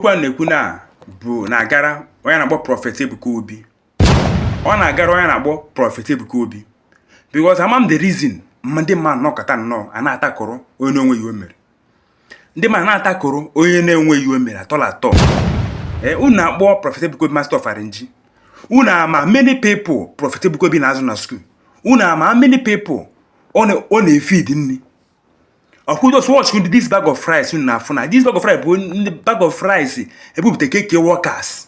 Okwu na-ekwu na bụ na-agara onye na-akpọ Prophet Ebuka Obi. Ọ na-agara onye na-akpọ Prophet Ebuka Obi. Because amam the reason ndị mmadụ nọkọta nnọọ a na-atakọrọ onye na-enweghị o mere. Ndị mmadụ na-atakọrọ onye na-enweghị o mere atọ. Unu na-akpọ Prophet Ebuka Obi Master of Arrange. Unu ama many people Prophet Ebuka Obi na-azụ na school. Unu ama many people ọ na-efeed nri. Who just watch this bag of rice in Nafuna? This bag of rice, the bag of rice, ebupute KK workers.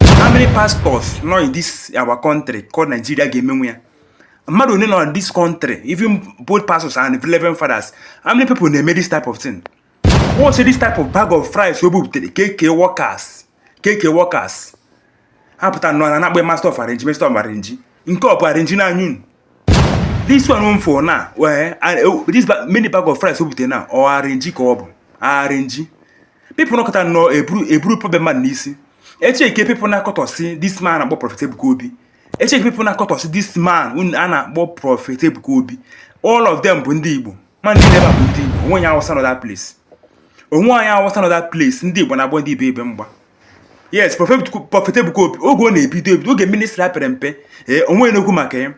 How many pastors know in this our country called Nigeria gaming? Madu know in this country, even both pastors and 11 fathers. How many people they made this type of thing? What's this type of bag of rice? Ebupute KK workers, KK workers. Happen no na be master of arrange, master of arrange. Inko of arrange na nyun. This one for now, where this many bag of rice now or arrange ko arrange. People no can know a brew problem man nisi. HK people na cut see this man about Prophet Ebuka Obi. HK people na cut see this man un ana about Prophet Ebuka Obi. All of them bundi Igbo. Man they never bundi Igbo. When you was another place. When you was another place, ndi Igbo na bundi Igbo ebe mgba. Yes, Prophet Ebuka Obi. Ogo na ebido oge ministry aperempe. Onwe no ku maka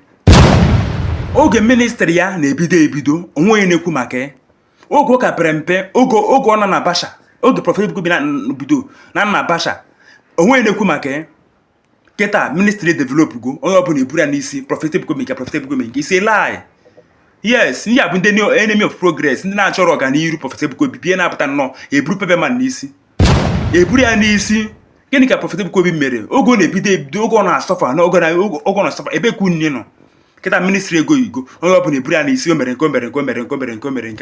oge ministry ya na-ebido onwe na-ekwu maka oge ka perempe oge ọ nọ na Basha oge Prophet Ebuka Obi na bido na Basha onwe na-ekwu maka keta ministry develop go onye ọbụla eburu ya n'isi Prophet Ebuka Obi ka Prophet Ebuka Obi is a lie. Yes, ndị abụ ndị enemy of progress ndị na-achọrọ ọganiru Prophet Ebuka Obi bie na-apụta nnọọ eburu pepe man n'isi eburu ya n'isi. Gịnị ka Prophet Ebuka Obi mere oge ọ na-ebido oge ọ na-asọfa na oge ọ na-asọfa ebe ka unne nọ keta ministry ego onye ọbụla eburu ya n'isi o mere nke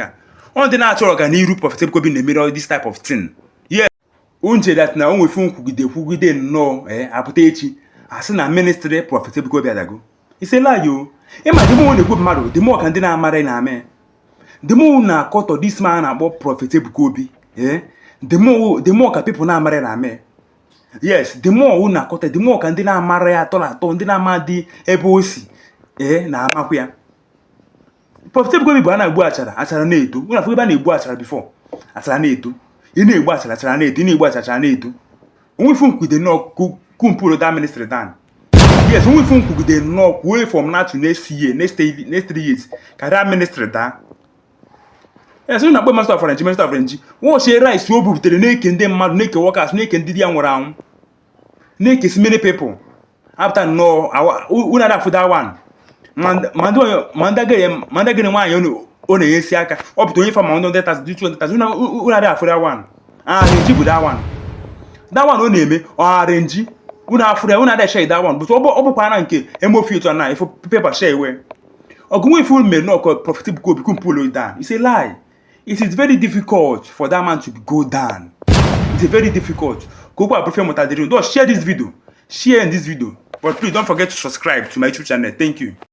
a ọ dị na-achọrọ ọganiru Prophet Ebuka Obi na-emere all this type of thing. Yes, unche that na onwe fu kwugide nnọọ apụta echi asị na ministry Prophet Ebuka Obi adago isela yo ịma dị mụ na-ekwu mmadụ dị mụ ka ndị na-amara na-ame dị mụ na-akọtọ this man na-akpọ Prophet Ebuka Obi dị mụ ka people na-amara na-ame. Yes, dị mụ na-akọtọ dị mụ ka ndị na-amara ya atọ ndị na-ama dị ebe o si na amakwu ya. Prophet Ebuka Obi bụ a na-egbu achara na-eto. Unu afọ ebe a na-egbu achara before achara na-eto. Ị na-egbu achara na-eto, ị na-egbu achara na-eto. Onwe fu nkwude no kumpuro that ministry dan. Yes, onwe fu nkwude no way from now to next year, next 3 years. Ka that ministry da. Yes, unu na-akpọ master of arrange. Wo she rice o bubutere na-eke ndị mmadụ, na-eke workers, na-eke ndị ya nwụrụ anwụ. Na-eke so many people. After no, unu na-afụ that one. Mandagere nwaanyị ọ na-enyesi aka ọ pụta onye fama ndị data dị 200,000 unu adị afụra one arrange bụ that one ọ na-eme arrange unu afụra unu adị share that one but ọ bụkwa na nke emofi otu na ifo paper share we ọgụnwe ifu mere na ọkọ Prophet Ebuka Obi kumpolo down. It's a lie. It is very difficult for that man to go down. It's very difficult. Go Prophet Motadiri. Don't share this video. Share in this video. But please don't forget to subscribe to my YouTube channel. Thank you.